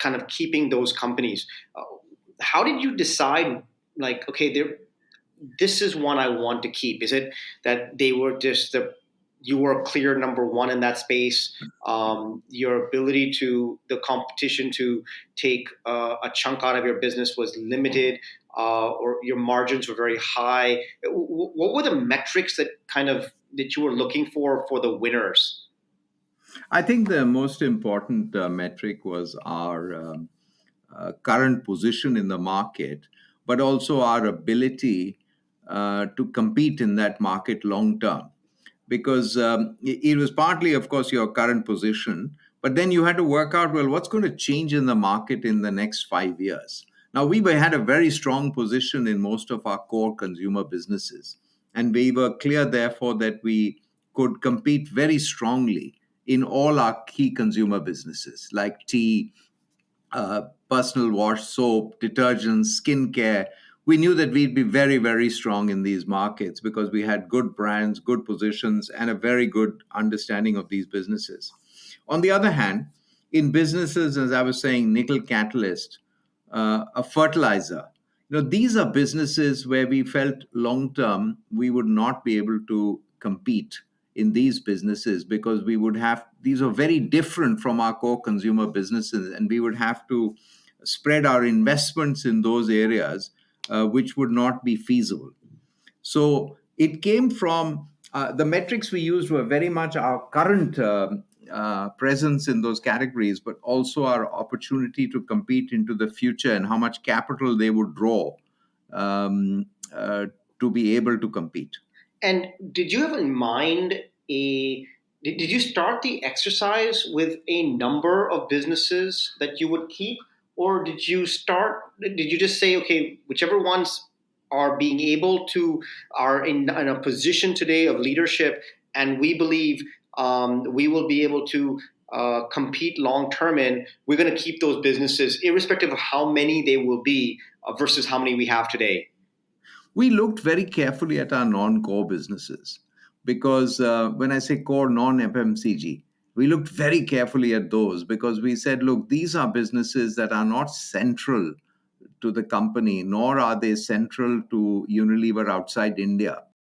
kind of keeping those companies. Uh, how did you decide, like, okay, this is one I want to keep? Is it that they were just you were a clear number one in that space? Your ability to the competition to take a chunk out of your business was limited, or your margins were very high. What were the metrics that you were looking for the winners? I think the most important metric was our current position in the market, but also our ability to compete in that market long term. Because it was partly, of course, your current position, but then you had to work out, well, what's going to change in the market in the next 5 years? Now, had a very strong position in most of our core consumer businesses, and we were clear, therefore, that we could compete very strongly in all our key consumer businesses like tea, personal wash, soap, detergents, skincare. We knew that we'd be very, very strong in these markets because we had good brands, good positions, and a very good understanding of these businesses. On the other hand, in businesses, as I was saying, nickel catalyst, a fertilizer, these are businesses where we felt long term we would not be able to compete in these businesses because we would have these are very different from our core consumer businesses, and we would have to spread our investments in those areas, which would not be feasible. So it came from the metrics we used were very much our current presence in those categories, but also our opportunity to compete into the future and how much capital they would draw um, uh, to be able to compete. And did you have in mind did you start the exercise with a number of businesses that you would keep, or did you just say, okay, whichever ones are being able to are in a position today of leadership, and we believe we will be able to compete long term in, we're going to keep those businesses irrespective of how many they will be, versus how many we have today? We looked very carefully at our non-core businesses because when I say core non-FMCG, we looked very carefully at those because we said, look, these are businesses that are not central to the company, nor are they central to Unilever outside India.